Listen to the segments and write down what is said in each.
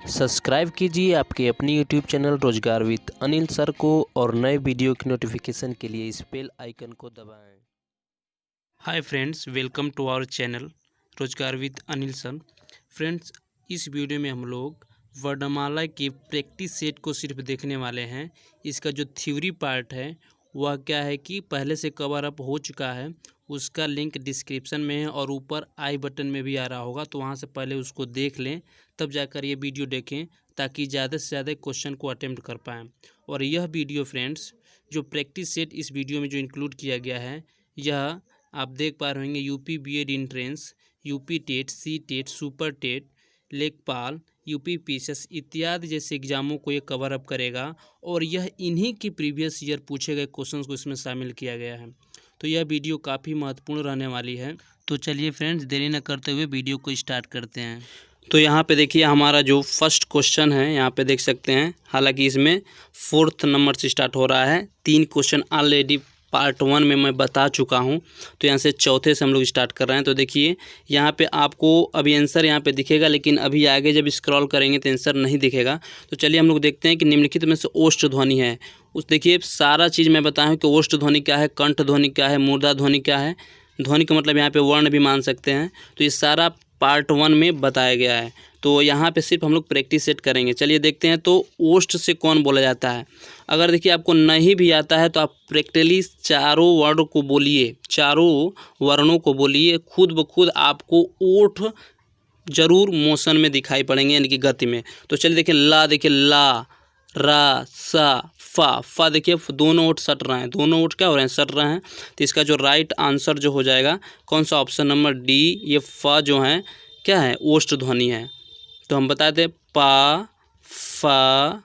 Subscribe कीजिए आपके अपनी YouTube channel Rozgar with Anil sir को और नए वीडियो की नोटिफिकेशन के लिए इस बेल आइकन को दबाएं। Hi friends, welcome to our channel Rozgar with Anil sir. Friends, इस वीडियो में हम लोग वर्णमाला के प्रैक्टिस सेट को सिर्फ देखने वाले हैं। इसका जो थ्योरी पार्ट है वह क्या है कि पहले से कवर अप हो चुका है, उसका लिंक डिस्क्रिप्शन में है और ऊपर आई बटन में भी आ रहा होगा, तो वहाँ से पहले उसको देख लें तब जाकर ये वीडियो देखें ताकि ज़्यादा से ज़्यादा क्वेश्चन को अटेम्प्ट कर पाएँ। और यह वीडियो फ्रेंड्स, जो प्रैक्टिस सेट इस वीडियो में जो इंक्लूड किया गया है, यह आप देख पा रहे होंगे UP BEd entrance, UP TET, C TET, super TET, लेखपाल, यूपी पीसीएस इत्यादि जैसे एग्जामों को ये कवर अप करेगा और यह इन्हीं की प्रीवियस ईयर पूछे गए क्वेश्चंस को इसमें शामिल किया गया है। तो यह वीडियो काफ़ी महत्वपूर्ण रहने वाली है। तो चलिए फ्रेंड्स, देरी न करते हुए वीडियो को स्टार्ट करते हैं। तो यहाँ पे देखिए हमारा जो फर्स्ट क्वेश्चन है, यहाँ पे देख सकते हैं, हालांकि इसमें 4th नंबर से स्टार्ट हो रहा है। 3 क्वेश्चन ऑलरेडी पार्ट 1 में मैं बता चुका हूँ, तो यहाँ से चौथे से हम लोग स्टार्ट कर रहे हैं। तो देखिए यहाँ पे आपको अभी आंसर यहाँ पे दिखेगा, लेकिन अभी आगे जब स्क्रॉल करेंगे तो आंसर नहीं दिखेगा। तो चलिए हम लोग देखते हैं कि निम्नलिखित में से ओष्ठ ध्वनि है। उस देखिए सारा चीज़ मैं बताया हूँ कि ओष्ठ ध्वनि क्या है, कंठ ध्वनि क्या है, मूर्धा ध्वनि क्या है। ध्वनि का मतलब यहाँ पे वर्ण भी मान सकते हैं। तो ये सारा पार्ट 1 में बताया गया है। तो यहाँ पे सिर्फ हम लोग प्रैक्टिस सेट करेंगे। चलिए देखते हैं। तो ओष्ठ से कौन बोला जाता है। अगर देखिए आपको नहीं भी आता है तो आप प्रैक्टिकली चारों वर्ड को बोलिए, चारों वर्णों को बोलिए, खुद ब खुद आपको ओठ जरूर मोशन में दिखाई पड़ेंगे, यानी कि गति में। तो चलिए देखिए ला, देखिए ला, रा, सा, फा देखिए दोनों ओठ सट रहे हैं, दोनों ओठ क्या हो रहे हैं, सट रहे हैं। तो इसका जो राइट आंसर जो हो जाएगा कौन सा, ऑप्शन नंबर डी। ये फा जो है क्या है, ओष्ठ ध्वनि है। तो हम बता दें पा, फा,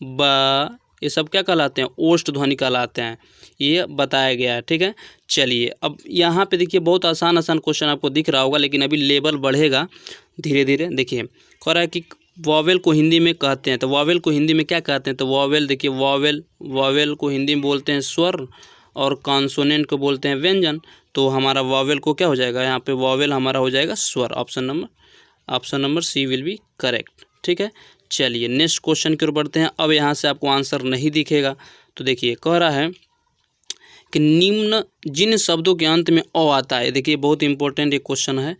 बा, ये सब क्या कहलाते हैं, ओष्ठ ध्वनि कहलाते हैं। ये बताया गया है, ठीक है। चलिए अब यहाँ पे देखिए बहुत आसान क्वेश्चन आपको दिख रहा होगा, लेकिन अभी लेवल बढ़ेगा धीरे धीरे। देखिए कह रहा है कि वॉवेल को हिंदी में कहते हैं, तो वॉवेल को हिंदी में क्या कहते हैं। तो वॉवेल देखिए, वॉवेल को हिंदी में बोलते हैं स्वर और कॉन्सोनेंट को बोलते हैं व्यंजन। तो हमारा वॉवेल को क्या हो जाएगा, यहाँ पे वॉवेल हमारा हो जाएगा स्वर। Option number C will be correct, ठीक है। चलिए नेक्स्ट क्वेश्चन की ओर बढ़ते हैं। अब यहाँ से आपको आंसर नहीं दिखेगा। तो देखिए कह रहा है कि निम्न जिन शब्दों के अंत में अ आता है, देखिए बहुत इंपॉर्टेंट एक क्वेश्चन है,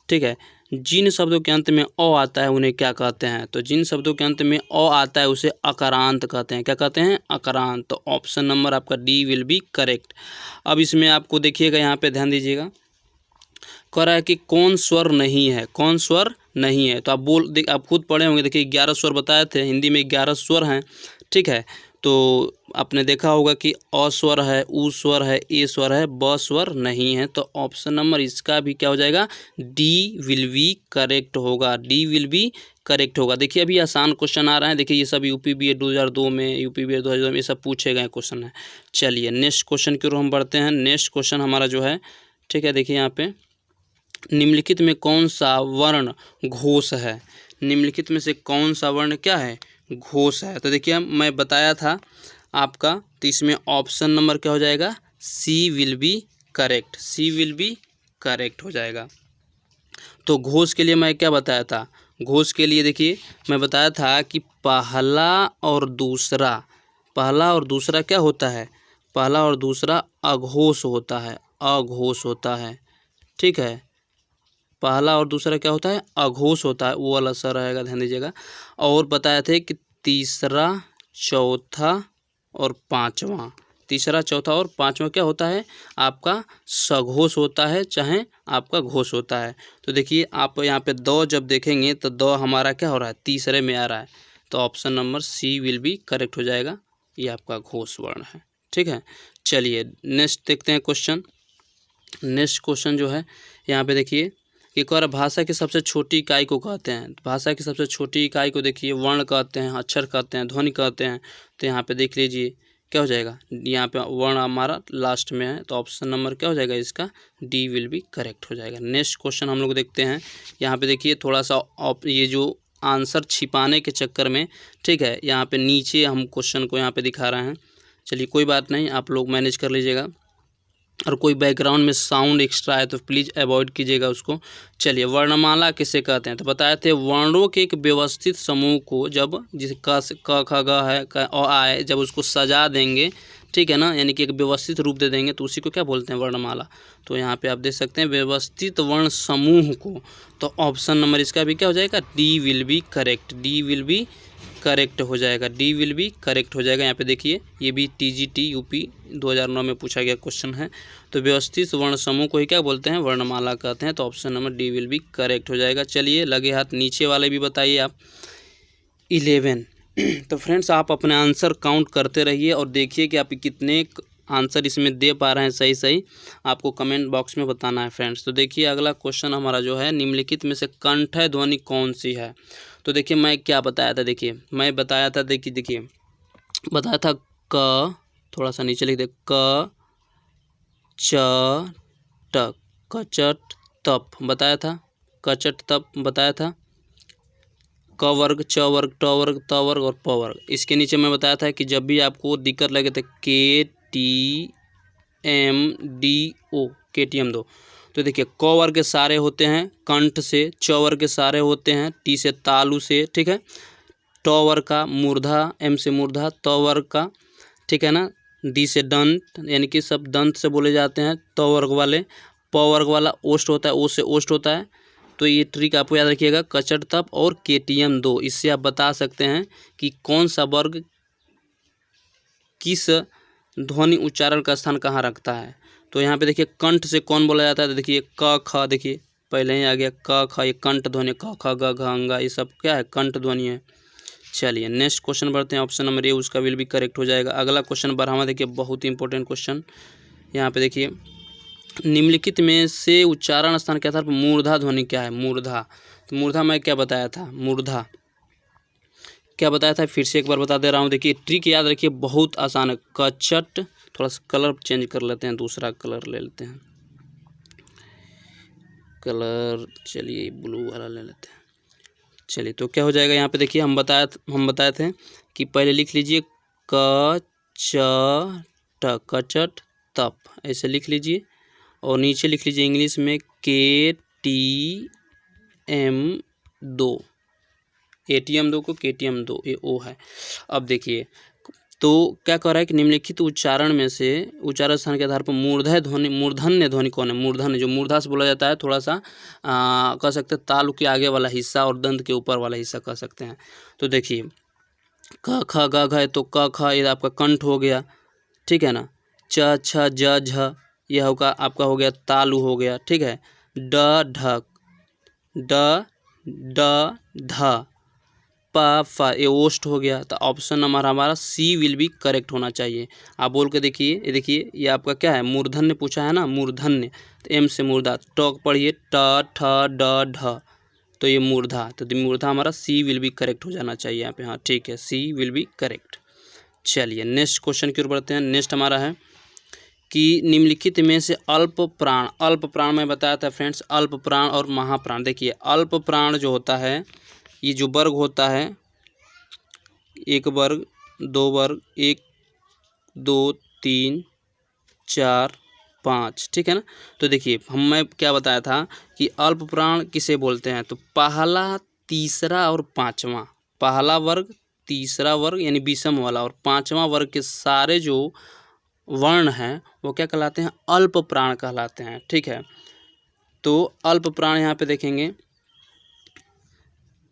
ठीक है। जिन शब्दों के अंत में अ आता है उन्हें क्या कहते हैं। तो जिन शब्दों के अंत में अ आता है उसे अकारांत कहते हैं। क्या कहते हैं, अकारांत। तो ऑप्शन नंबर आपका डी विल बी करेक्ट। अब इसमें आपको देखिएगा, यहाँ पे ध्यान दीजिएगा, कह रहा है कि कौन स्वर नहीं है, कौन स्वर नहीं है। तो आप खुद पढ़े होंगे, देखिए 11 स्वर बताए थे, हिंदी में 11 स्वर हैं, ठीक है। तो आपने देखा होगा कि अ स्वर है, उ स्वर है, ए स्वर है, ब स्वर नहीं है। तो ऑप्शन नंबर इसका भी क्या हो जाएगा, डी विल बी करेक्ट होगा, डी विल बी करेक्ट होगा। देखिए अभी आसान क्वेश्चन आ रहा है, देखिए ये सब यूपी बीएड 2002 में, यूपी बीएड 2002 में ये सब पूछे गए क्वेश्चन है। चलिए नेक्स्ट क्वेश्चन की ओर हम बढ़ते हैं। नेक्स्ट क्वेश्चन हमारा जो है, ठीक है, देखिए यहाँ पे निम्नलिखित में कौन सा वर्ण घोष है। निम्नलिखित में से कौन सा वर्ण क्या है, घोष है। तो देखिए मैं बताया था आपका, तो इसमें ऑप्शन नंबर क्या हो जाएगा, c will be correct, c will be correct हो जाएगा। तो घोष के लिए मैं क्या बताया था, घोष के लिए देखिए मैं बताया था कि पहला और दूसरा क्या होता है, पहला और दूसरा अघोष होता है, अघोष होता है, ठीक है। पहला और दूसरा क्या होता है, अघोष होता है, वो वाला सा रहेगा, ध्यान दीजिएगा। और बताए थे कि तीसरा, चौथा और पांचवा, तीसरा, चौथा और पांचवा क्या होता है, आपका सघोष होता है, चाहे आपका घोष होता है। तो देखिए आप यहाँ पे दो जब देखेंगे तो दो हमारा क्या हो रहा है, तीसरे में आ रहा है। तो option number C will be correct हो जाएगा, ये आपका घोष वर्ण है, ठीक है। चलिए नेक्स्ट देखते हैं क्वेश्चन। नेक्स्ट क्वेश्चन जो है यहाँ पे देखिए, एक और भाषा की सबसे छोटी इकाई को कहते हैं। भाषा की सबसे छोटी इकाई को देखिए वर्ण कहते हैं, अक्षर कहते हैं, ध्वनि कहते हैं। तो यहाँ पे देख लीजिए क्या हो जाएगा, यहाँ पे वर्ण हमारा लास्ट में है, तो ऑप्शन नंबर क्या हो जाएगा इसका, डी विल बी करेक्ट हो जाएगा। नेक्स्ट क्वेश्चन हम लोग देखते हैं। यहाँ पे देखिए थोड़ा सा ये जो आंसर छिपाने के चक्कर में, ठीक है, यहाँ पे नीचे हम क्वेश्चन को यहाँ पे दिखा रहे हैं। चलिए कोई बात नहीं, आप लोग मैनेज कर लीजिएगा। और कोई बैकग्राउंड में साउंड एक्स्ट्रा है तो प्लीज़ अवॉइड कीजिएगा उसको। चलिए, वर्णमाला किसे कहते हैं? तो बताए थे वर्णों के एक व्यवस्थित समूह को जब जिसे क ख ग है क अ आ है, जब उसको सजा देंगे, ठीक है ना, यानी कि एक व्यवस्थित रूप दे देंगे तो उसी को क्या बोलते हैं? वर्णमाला। तो यहाँ पे आप देख सकते हैं व्यवस्थित वर्ण समूह को। तो ऑप्शन नंबर इसका भी क्या हो जाएगा? D will be correct. D will be correct हो जाएगा। डी विल बी करेक्ट हो जाएगा। यहाँ पे देखिए, ये भी TGT UP 2009 में पूछा गया क्वेश्चन है। तो व्यवस्थित वर्ण समूह को ही क्या बोलते हैं? वर्णमाला कहते हैं। तो option number D will be correct हो जाएगा। चलिए, लगे हाथ नीचे वाले भी बताइए आप। 11। तो फ्रेंड्स, आप अपने आंसर काउंट करते रहिए और देखिए कि आप कितने आंसर इसमें दे पा रहे हैं सही सही। आपको कमेंट बॉक्स में बताना है फ्रेंड्स। तो देखिए, अगला क्वेश्चन हमारा जो है, निम्नलिखित में से कंठय ध्वनि कौन सी है? तो देखिए, मैं क्या बताया था, देखिए मैं बताया था, देखिए बताया था क, थोड़ा सा नीचे लिख दे, क च ट, कचट तप बताया था, कचट तप बताया था, क वर्ग, च वर्ग, ट वर्ग, त वर्ग और प वर्ग। इसके नीचे मैं बताया था कि जब भी आपको दिक्कत लगे तो KTMDO, KTM2। तो देखिए, क वर्ग के सारे होते हैं कंठ से, च वर्ग के सारे होते हैं टी से तालु से, ठीक है, ट वर्ग का मूर्धा, एम से मूर्धा, त वर्ग का, ठीक है ना, डी से दंत, यानी कि सब दंत से बोले जाते हैं। त वर्ग वाले, प वर्ग वाला ओष्ठ होता है, ओ से ओष्ठ होता है। तो ये ट्रिक आपको याद रखिएगा, कचट तप और KTM2। इससे आप बता सकते हैं कि कौन सा वर्ग किस ध्वनि उच्चारण का स्थान कहाँ रखता है। तो यहाँ पे देखिए, कंठ से कौन बोला जाता है? तो देखिए क ख, देखिए पहले ही आ गया क ख, ये कंठ ध्वनि, क ख ग घ अंगा, ये सब क्या है? कंठ ध्वनि है। चलिए, नेक्स्ट क्वेश्चन बढ़ते हैं। ऑप्शन नंबर ए उसका विल भी करेक्ट हो जाएगा। अगला क्वेश्चन बढ़ावा, देखिए बहुत ही इंपॉर्टेंट क्वेश्चन। यहाँ पे देखिए, निम्नलिखित में से उच्चारण स्थान के आधार पर मूर्धा ध्वनि क्या है? मूर्धा। तो मूर्धा मैं क्या बताया था? मूर्धा क्या बताया था? फिर से एक बार बता दे रहा हूँ। देखिए, ट्रिक याद रखिए, बहुत आसान है। कचट, थोड़ा सा कलर चेंज कर लेते हैं, दूसरा कलर ले लेते हैं, कलर चलिए ब्लू वाला ले लेते हैं। चलिए, तो क्या हो जाएगा यहाँ पे? देखिए, हम बताए थे कि पहले लिख लीजिए क च ट, कचट तप, ऐसे लिख लीजिए और नीचे लिख लीजिए इंग्लिश में KTM2, ATM2 को KTM2, ये ओ है। अब देखिए, तो क्या कह रहा है कि निम्नलिखित उच्चारण में से उच्चारण स्थान के आधार पर मूर्धन्य ध्वनि कौन है? मूर्धन्य, जो मूर्धा से बोला जाता है, थोड़ा सा कह सकते हैं तालु के आगे वाला हिस्सा और दंत के ऊपर वाला हिस्सा कह सकते हैं। तो देखिए, क ख ग घ है, तो क ख ये आपका कंठ हो गया, ठीक है ना। च छ ज झ, यह होगा आपका हो गया तालु हो गया, ठीक है। ड ढ, ड ड ध, प फ, ये ओष्ठ हो गया। तो ऑप्शन नंबर हमारा सी विल बी करेक्ट होना चाहिए। आप बोल के देखिए, ये देखिए, ये आपका क्या है? मूर्धन्य पूछा है ना, मूर्धन्य। तो एम से मूर्धा, ट पढ़िए, ट ठ ड ढ, तो ये मूर्धा। तो मूर्धा हमारा सी विल बी करेक्ट हो जाना चाहिए यहाँ पे। हाँ, ठीक है, सी विल बी करेक्ट। चलिए, नेक्स्ट क्वेश्चन की ओर बढ़ते हैं। नेक्स्ट हमारा है कि निम्नलिखित में से अल्प प्राण मैं बताया था फ्रेंड्स, अल्प प्राण और महाप्राण। देखिए, अल्प प्राण जो होता है, ये जो वर्ग होता है, एक वर्ग, दो वर्ग, 1 2 3 4 5, ठीक है ना। तो देखिए, मैं क्या बताया था कि अल्प प्राण किसे बोलते हैं? तो पहला, तीसरा और पांचवा, पहला वर्ग, तीसरा वर्ग यानी विषम वाला और पांचवा वर्ग के सारे जो वर्ण हैं वो क्या कहलाते हैं? अल्प प्राण कहलाते हैं, ठीक है। तो अल्प प्राण यहाँ पे देखेंगे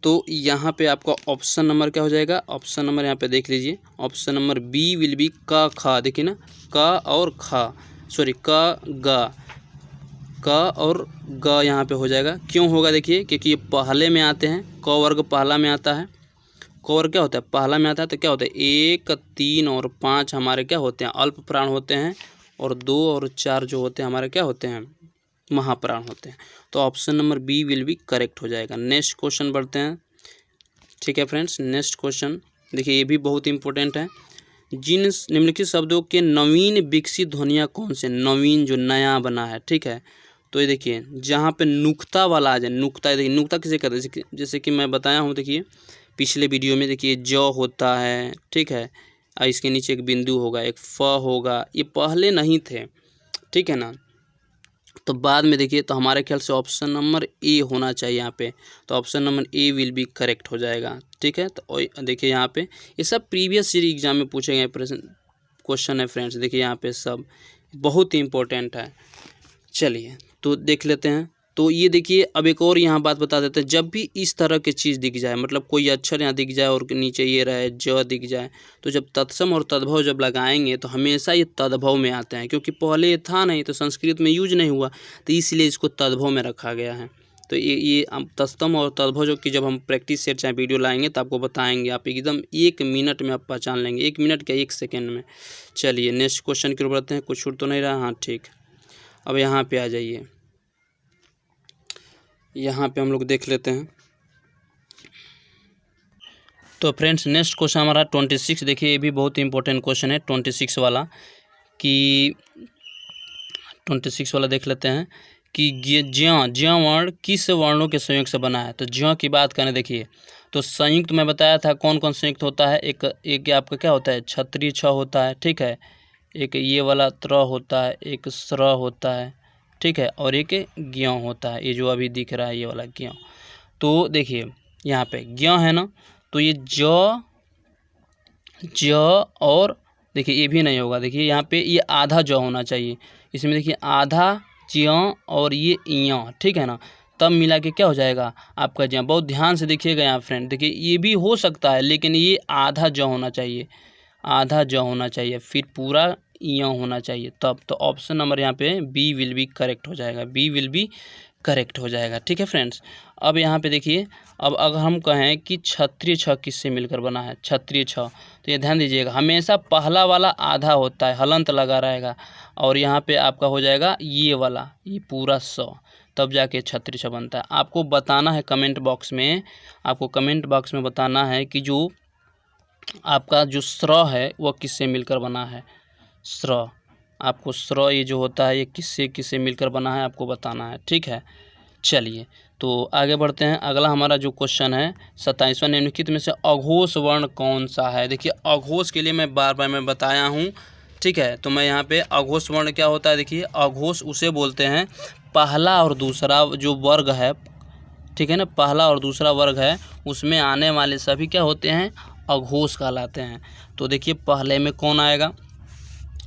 तो यहाँ पे आपका ऑप्शन नंबर क्या हो जाएगा? ऑप्शन नंबर यहाँ पे देख लीजिए, option number B will be क ख। देखिए ना, क और ख, सॉरी क और ग यहाँ पे हो जाएगा। क्यों होगा? देखिए, क्योंकि ये पहले में आते हैं, क वर्ग पहला में आता है, क वर्ग क्या होता है? पहला में आता है। तो क्या होता है? 1 3 और 5 हमारे क्या होते हैं? अल्प प्राण होते हैं और 2 और 4 जो होते हैं हमारे क्या होते हैं? महाप्राण होते हैं। तो option number B will be correct हो जाएगा। नेक्स्ट क्वेश्चन बढ़ते हैं, ठीक है फ्रेंड्स। नेक्स्ट क्वेश्चन देखिए, ये भी बहुत इंपॉर्टेंट है। जिन निम्नलिखित शब्दों के नवीन विकसित ध्वनियाँ कौन से? नवीन जो नया बना है, ठीक है। तो ये देखिए, जहाँ पे नुक्ता वाला आ जाए, नुक्ता, देखिए नुक्ता किसे कहते हैं? जैसे कि मैं बताया हूँ, देखिए पिछले वीडियो में, देखिए ज होता है, ठीक है, और इसके नीचे एक बिंदु होगा, एक फ होगा, ये पहले नहीं थे, ठीक है ना। तो बाद में देखिए, तो हमारे ख्याल से ऑप्शन नंबर ए होना चाहिए यहाँ पे, तो option number A will be correct हो जाएगा। ठीक है, तो देखिए यहाँ पे ये सब प्रीवियस ईयर एग्जाम में पूछे गए क्वेश्चन है फ्रेंड्स। देखिए यहाँ पे सब बहुत ही इंपॉर्टेंट है। चलिए तो देख लेते हैं। तो ये देखिए, अब एक और यहाँ बात बता देते हैं, जब भी इस तरह की चीज़ दिख जाए, मतलब कोई अक्षर यहाँ दिख जाए और नीचे ये रहे ज दिख जाए, तो जब तत्सम और तद्भव जब लगाएंगे तो हमेशा ये तद्भव में आते हैं, क्योंकि पहले ये था नहीं, तो संस्कृत में यूज नहीं हुआ, तो इसलिए इसको तद्भव में रखा गया है। तो ये तत्सम और तद्भव जो कि जब हम प्रैक्टिस सेट चाहे वीडियो लाएंगे तो आपको बताएंगे, आप एकदम 1 मिनट में आप पहचान लेंगे, 1 मिनट क्या 1 सेकेंड में। चलिए नेक्स्ट क्वेश्चन की ओर बढ़ते हैं। कुछ छूट तो नहीं रहा? हाँ ठीक। अब यहाँ पे आ जाइए, यहाँ पे हम लोग देख लेते हैं। तो फ्रेंड्स नेक्स्ट क्वेश्चन हमारा 26। देखिए ये भी बहुत इंपॉर्टेंट क्वेश्चन है 26 वाला, कि 26 वाला देख लेते हैं कि ज्या वर्ण किस वर्णों के संयोग से बना है। तो ज्या की बात करें, देखिए तो संयुक्त मैं बताया था कौन कौन संयुक्त होता है। एक आपका क्या होता है, क्षत्रिय छ होता है, ठीक है, एक ये वाला त्र होता है, एक स्र होता है, ठीक है, और एक ज्ञ होता है, ये जो अभी दिख रहा है ये वाला ज्ञ। तो देखिए यहाँ पे ज्ञ है ना, तो ये ज और देखिए ये भी नहीं होगा। देखिए यहाँ पे ये आधा ज होना चाहिए, इसमें देखिए आधा ज्ञ और ये य, ठीक है ना, तब मिला के क्या हो जाएगा आपका ज्ञ। बहुत ध्यान से देखिएगा यहाँ फ्रेंड, देखिए ये भी हो सकता है, लेकिन ये आधा ज होना चाहिए, आधा ज होना चाहिए, फिर पूरा य होना चाहिए तब। तो ऑप्शन नंबर यहाँ पे बी विल बी करेक्ट हो जाएगा, बी विल बी करेक्ट हो जाएगा। ठीक है फ्रेंड्स, अब यहाँ पे देखिए, अब अगर हम कहें कि क्षत्रिय छ किससे मिलकर बना है, क्षत्रिय छ, तो ये ध्यान दीजिएगा हमेशा पहला वाला आधा होता है, हलंत लगा रहेगा, और यहाँ पे आपका हो जाएगा ये वाला, ये पूरा स, तब जाके क्षत्रिय छ बनता है। आपको बताना है कमेंट बॉक्स में, आपको कमेंट बॉक्स में बताना है कि जो आपका जो स्र है वह किससे मिलकर बना है। स्र, आपको स्र ये जो होता है ये किससे मिलकर बना है आपको बताना है। ठीक है, चलिए तो आगे बढ़ते हैं। अगला हमारा जो क्वेश्चन है 27वां, निम्नलिखित में से अघोष वर्ण कौन सा है। देखिए अघोष के लिए मैं बार बार मैं बताया हूँ, ठीक है, तो मैं यहाँ पे अघोष वर्ण क्या होता है, देखिए अघोष उसे बोलते हैं पहला और दूसरा जो वर्ग है, ठीक है ना, पहला और दूसरा वर्ग है उसमें आने वाले सभी क्या होते हैं, अघोष कहलाते हैं। तो देखिए पहले में कौन आएगा,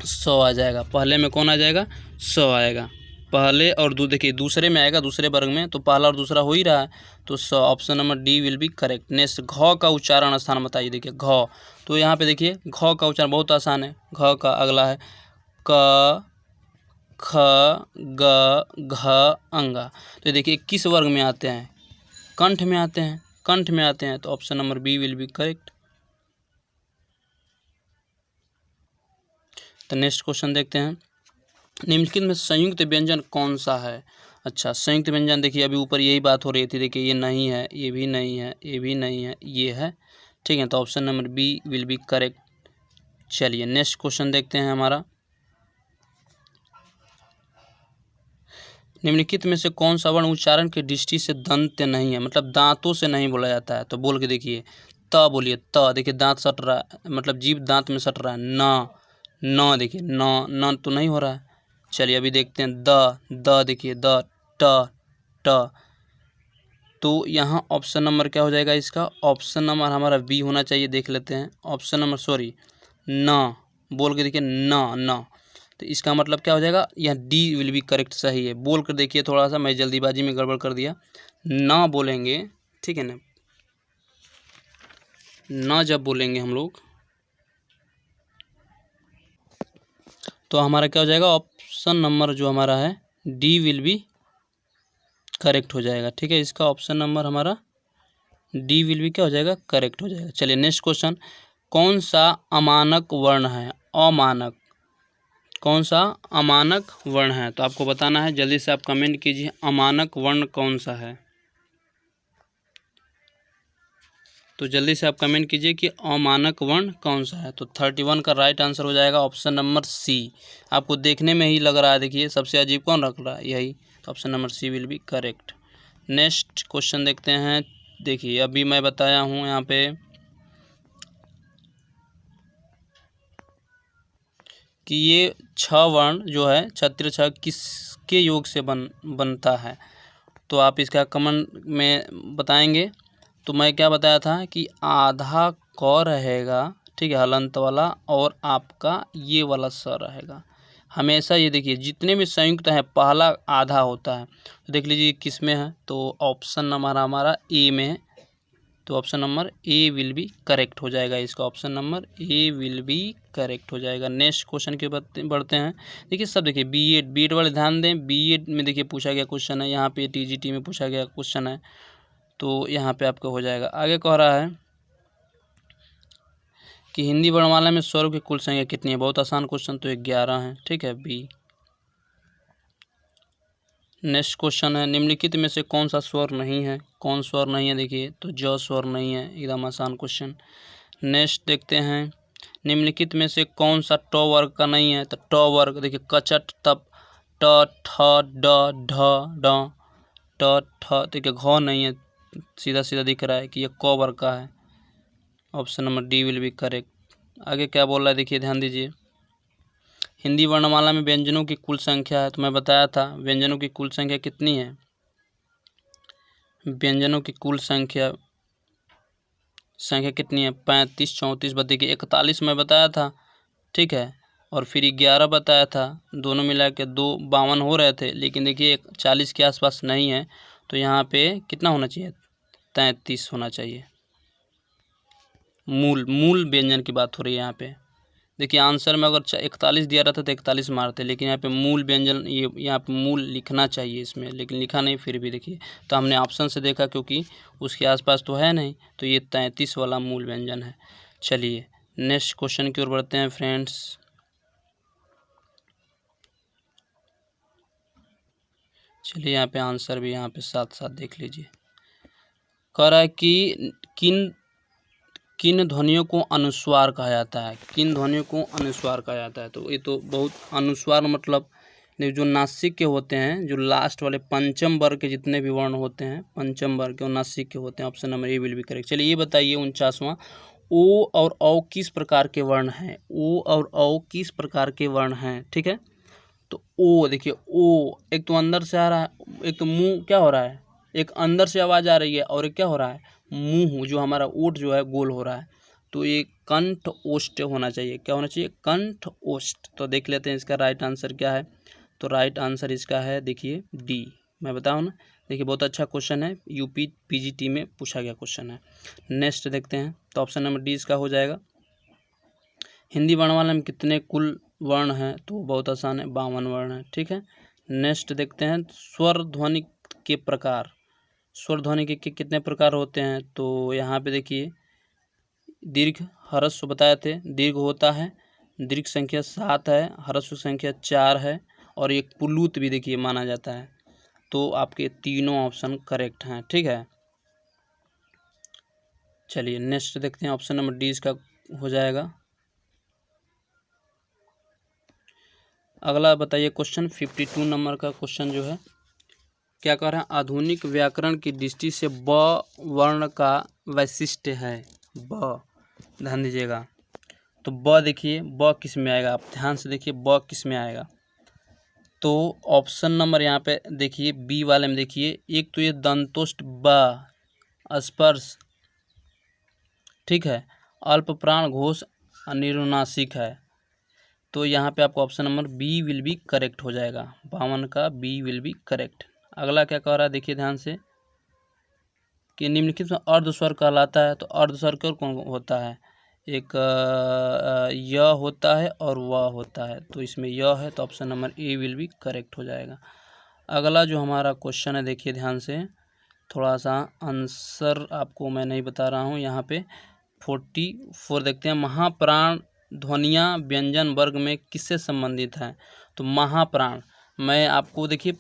सौ आ जाएगा, पहले में कौन आ जाएगा, सौ आएगा, पहले और देखिए दूसरे में आएगा, दूसरे वर्ग में, तो पहला और दूसरा हो ही रहा है, तो सौ, option number D will be correct. Next घ का उच्चारण स्थान बताइए। देखिए घ, तो यहाँ पे देखिए घ का उच्चारण बहुत आसान है। घ का अगला है क, ख, ग, घ, अंगा। तो देखिए किस वर्ग में आते हैं, कंठ में आते हैं, कंठ में आते हैं, तो option number B will be correct. तो नेक्स्ट क्वेश्चन देखते हैं, निम्नलिखित में संयुक्त व्यंजन कौन सा है। अच्छा, संयुक्त व्यंजन देखिए अभी ऊपर यही बात हो रही थी, देखिए ये नहीं है, ये भी नहीं है, ये भी नहीं है, ये है, ठीक है, तो option number B will be correct. चलिए नेक्स्ट क्वेश्चन देखते हैं हमारा, निम्नलिखित में से कौन सा वर्ण उच्चारण की दृष्टि से दंत नहीं है, मतलब दांतों से नहीं बोला जाता है। तो बोल के देखिए, त बोलिए, त, देखिए दांत सट रहा है, मतलब जीभ दांत में सट रहा है। न, न देखिए न तो नहीं हो रहा है। चलिए अभी देखते हैं द देखिए द, ट, ट, तो यहाँ ऑप्शन नंबर क्या हो जाएगा इसका, ऑप्शन नंबर हमारा बी होना चाहिए। देख लेते हैं ऑप्शन नंबर, सॉरी न, बोल के देखिए न, तो इसका मतलब क्या हो जाएगा, यह डी विल बी करेक्ट सही है। बोल कर देखिए, थोड़ा सा मैं जल्दीबाजी में गड़बड़ कर दिया, न बोलेंगे, ठीक है ना, न जब बोलेंगे हम लोग तो हमारा क्या हो जाएगा, ऑप्शन नंबर जो हमारा है डी विल बी करेक्ट हो जाएगा। ठीक है, इसका ऑप्शन नंबर हमारा डी विल बी क्या हो जाएगा, करेक्ट हो जाएगा। चलिए नेक्स्ट क्वेश्चन, कौन सा अमानक वर्ण है, अमानक, कौन सा अमानक वर्ण है, तो आपको बताना है, जल्दी से आप कमेंट कीजिए अमानक वर्ण कौन सा है। तो जल्दी से आप कमेंट कीजिए कि अमानक वर्ण कौन सा है। तो 31 का राइट आंसर हो जाएगा ऑप्शन नंबर सी। आपको देखने में ही लग रहा है, देखिए सबसे अजीब कौन रख रहा है, यही, तो option number C will be correct. Next question देखते हैं। देखिए अभी मैं बताया हूँ यहाँ पे कि ये 6 वर्ण जो है क्षत्रिय 6 किसके योग से बनता है। तो आप इसका कमेंट में बताएंगे। तो मैं क्या बताया था कि आधा क रहेगा, ठीक है, हलंत वाला, और आपका ये वाला स रहेगा। हमेशा ये देखिए जितने भी संयुक्त हैं पहला आधा होता है। तो देख लीजिए किस में है, तो ऑप्शन नंबर हमारा ए में है। तो option number A will be correct हो जाएगा इसका। Option number A will be correct हो जाएगा। नेक्स्ट क्वेश्चन के बढ़ते हैं। देखिए सब देखिए बीएड वाले ध्यान दें। बीएड में देखिए पूछा गया क्वेश्चन है, यहाँ पे टीजीटी में पूछा गया क्वेश्चन है, तो यहाँ पे आपका हो जाएगा। आगे कह रहा है कि हिंदी वर्णमाला में स्वरों की कुल संख्या कितनी है। बहुत आसान क्वेश्चन, तो 11 है, ठीक है, बी। नेक्स्ट क्वेश्चन है निम्नलिखित में से कौन सा स्वर नहीं है। कौन स्वर नहीं है, देखिए तो ज स्वर नहीं है, एकदम आसान क्वेश्चन। नेक्स्ट देखते हैं निम्नलिखित में से कौन सा ट वर्ग का नहीं है। तो ट वर्ग देखिए कचट तप ट ठ ड ढ ड ट ठ, देखिए घ नहीं है, सीधा सीधा दिख रहा है कि ये क वर्ग का है। Option number D will be correct. आगे क्या बोल रहा है देखिए ध्यान दीजिए। हिंदी वर्णमाला में व्यंजनों की कुल संख्या है, तो मैं बताया था व्यंजनों की कुल संख्या कितनी है। व्यंजनों की कुल संख्या कितनी है, 35 34 देखिए 41 मैं बताया था, ठीक है, और फिर 11 बताया था, दोनों मिला के 2 52 हो रहे थे, लेकिन देखिए 40 के आसपास नहीं है। तो यहाँ पे कितना होना चाहिए, 33 होना चाहिए। मूल व्यंजन की बात हो रही है यहाँ पे। देखिए आंसर में अगर 41 दिया रहता तो 41 मारते, लेकिन यहाँ पे मूल व्यंजन, ये यहाँ पे मूल लिखना चाहिए इसमें, लेकिन लिखा नहीं। फिर भी देखिए तो हमने ऑप्शन से देखा क्योंकि उसके आसपास तो है नहीं, तो ये 33 वाला मूल व्यंजन है। चलिए नेक्स्ट क्वेश्चन की ओर बढ़ते हैं फ्रेंड्स। चलिए यहाँ पे आंसर भी यहाँ पे साथ साथ देख लीजिए। कह रहा है कि किन ध्वनियों को अनुस्वार कहा जाता है। किन ध्वनियों को अनुस्वार कहा जाता है, तो ये तो बहुत अनुस्वार मतलब जो नासिक के होते हैं, जो लास्ट वाले पंचम वर्ग के जितने भी वर्ण होते हैं पंचम वर्ग के, वो नासिक के होते हैं। Option number A will be correct. चलिए ये बताइए 49वां, ओ और औ किस प्रकार के वर्ण हैं। ओ और औ किस प्रकार के वर्ण हैं, ठीक है। तो ओ देखिए, ओ एक तो अंदर से आ रहा है, एक तो मुंह क्या हो रहा है, एक अंदर से आवाज़ आ रही है, और एक क्या हो रहा है, मुंह जो हमारा ओठ जो है गोल हो रहा है। तो ये कंठ ओष्ठ होना चाहिए। क्या होना चाहिए, कंठ ओष्ठ। तो देख लेते हैं इसका राइट आंसर क्या है। तो राइट आंसर इसका है देखिए डी। मैं बताऊँ ना, देखिए बहुत अच्छा क्वेश्चन है, यूपी पीजीटी में पूछा गया क्वेश्चन है। नेक्स्ट देखते हैं, तो ऑप्शन नंबर डी इसका हो जाएगा। हिंदी वर्णमाला में कितने कुल वर्ण हैं, तो बहुत आसान है, 52 वर्ण है, ठीक है। नेक्स्ट देखते हैं स्वर ध्वनि के प्रकार। स्वर ध्वनि के कितने प्रकार होते हैं, तो यहाँ पे देखिए दीर्घ ह्रस्व बताए थे, दीर्घ होता है, दीर्घ संख्या 7 है, ह्रस्व संख्या 4 है, और एक पुलुत भी देखिए माना जाता है। तो आपके तीनों ऑप्शन करेक्ट हैं, ठीक है। चलिए नेक्स्ट देखते हैं, ऑप्शन नंबर डी इसका हो जाएगा। अगला बताइए क्वेश्चन 52 नंबर का क्वेश्चन जो है, क्या कह रहे हैं, आधुनिक व्याकरण की दृष्टि से ब वर्ण का वैशिष्ट्य है। ब, ध्यान दीजिएगा। तो ब देखिए ब किस में आएगा, आप ध्यान से देखिए ब किस में आएगा। तो ऑप्शन नंबर यहाँ पे देखिए बी वाले में देखिए, एक तो ये दंतोष्ट ब स्पर्श, ठीक है, अल्प प्राण घोष अनुनासिक है। तो यहाँ पे आपको option number B will be correct हो जाएगा। 52 का बी विल बी करेक्ट। अगला क्या कह रहा है देखिए ध्यान से, कि निम्नलिखित में अर्धस्वर कहलाता है। तो अर्धस्वर कौन होता है, एक य होता है और व होता है। तो इसमें य है, तो option number A will be correct हो जाएगा। अगला जो हमारा क्वेश्चन है देखिए ध्यान से, थोड़ा सा आंसर आपको मैं नहीं बता रहा हूँ। यहाँ पे 44 देखते हैं, महाप्राण ध्वनियाँ व्यंजन वर्ग में किससे संबंधित हैं। तो महाप्राण, मैं आपको देखिए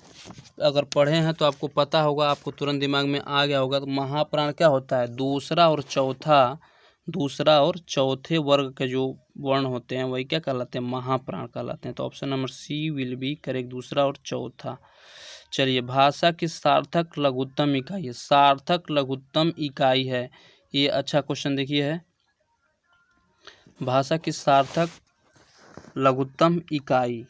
अगर पढ़े हैं तो आपको पता होगा, आपको तुरंत दिमाग में आ गया होगा। तो महाप्राण क्या होता है, दूसरा और चौथे वर्ग के जो वर्ण होते हैं वही क्या कहलाते हैं, महाप्राण कहलाते हैं। तो option number C will be correct, दूसरा और चौथा। चलिए भाषा की सार्थक लघुत्तम इकाई है। सार्थक लघुत्तम इकाई है, ये अच्छा क्वेश्चन देखिए है। भाषा की सार्थक लघुत्तम इकाई।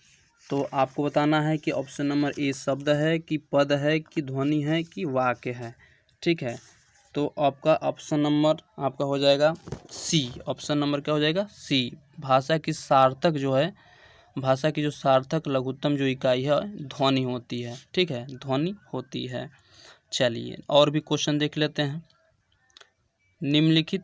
तो आपको बताना है कि ऑप्शन नंबर ए शब्द है कि पद है कि ध्वनि है कि वाक्य है। ठीक है, तो आपका ऑप्शन नंबर आपका हो जाएगा सी। ऑप्शन नंबर क्या हो जाएगा? सी। भाषा की सार्थक जो है, भाषा की जो सार्थक लघुत्तम जो इकाई है ध्वनि होती है। ठीक है, ध्वनि होती है। चलिए और भी क्वेश्चन देख लेते हैं। निम्नलिखित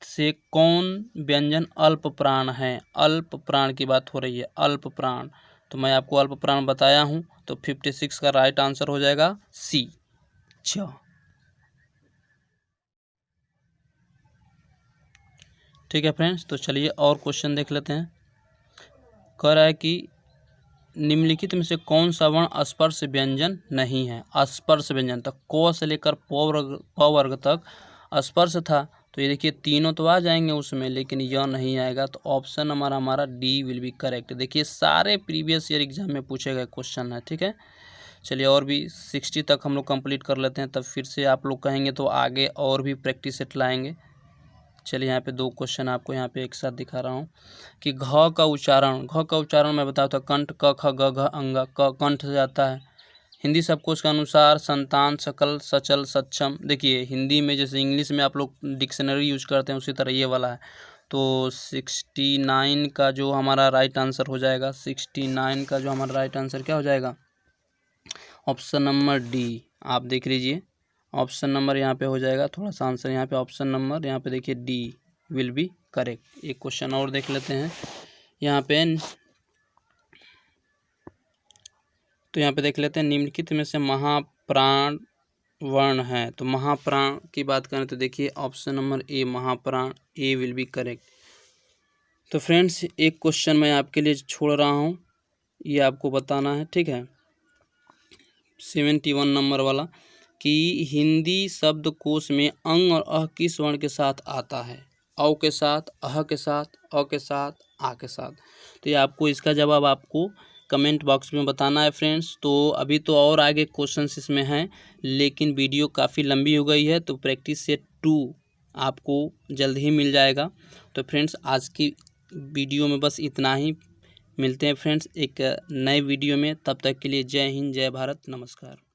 से कौन व्यंजन अल्प प्राण है? अल्प प्राण की बात हो रही है, अल्प प्राण। तो मैं आपको अल्प प्राण बताया हूँ, तो 56 का राइट आंसर हो जाएगा सी, छ। ठीक है फ्रेंड्स, तो चलिए और क्वेश्चन देख लेते हैं। कह रहा है कि निम्नलिखित में से कौन सा वर्ण स्पर्श व्यंजन नहीं है? स्पर्श व्यंजन तक क से लेकर प वर्ग तक स्पर्श था, तो ये देखिए तीनों तो आ जाएंगे उसमें, लेकिन यह नहीं आएगा। तो ऑप्शन नंबर हमारा डी विल बी करेक्ट। देखिए सारे प्रीवियस ईयर एग्जाम में पूछे गए क्वेश्चन है। ठीक है, चलिए और भी 60 तक हम लोग कंप्लीट कर लेते हैं, तब फिर से आप लोग कहेंगे तो आगे और भी प्रैक्टिस सेट लाएंगे। चलिए यहाँ पे दो क्वेश्चन आपको यहाँ पे एक साथ दिखा रहा हूँ कि घ का उच्चारण मैं बताता हूँ। कंठ क ख ग घ अंगा, क कंठ से आता है। हिंदी शब्दकोश के अनुसार संतान, सकल, सचल, सक्षम। देखिए हिंदी में जैसे इंग्लिश में आप लोग डिक्शनरी यूज करते हैं उसी तरह ये वाला है। तो 69 का जो हमारा राइट आंसर हो जाएगा, 69 का जो हमारा राइट आंसर क्या हो जाएगा? Option number D. आप देख लीजिए ऑप्शन नंबर यहाँ पे हो जाएगा, थोड़ा सा आंसर यहाँ पे ऑप्शन नंबर यहाँ पे देखिए डी विल बी करेक्ट। एक क्वेश्चन और देख लेते हैं यहाँ पे। तो यहाँ पे देख लेते हैं निम्नलिखित में से महाप्राण वर्ण है। तो महाप्राण की बात करें तो देखिए ऑप्शन नंबर ए महाप्राण, ए विल बी करेक्ट। तो फ्रेंड्स एक क्वेश्चन मैं आपके लिए छोड़ रहा हूँ, ये आपको बताना है। ठीक है, 71 नंबर वाला कि हिंदी शब्दकोश में अंग और अह किस वर्ण के साथ आता है? औ के साथ, अह के साथ, अ के साथ, आ के साथ। तो ये आपको इसका जवाब आपको कमेंट बॉक्स में बताना है फ्रेंड्स। तो अभी तो और आगे क्वेश्चंस इसमें हैं, लेकिन वीडियो काफ़ी लंबी हो गई है, तो प्रैक्टिस सेट 2 आपको जल्द ही मिल जाएगा। तो फ्रेंड्स आज की वीडियो में बस इतना ही। मिलते हैं फ्रेंड्स एक नए वीडियो में, तब तक के लिए जय हिंद, जय भारत, नमस्कार।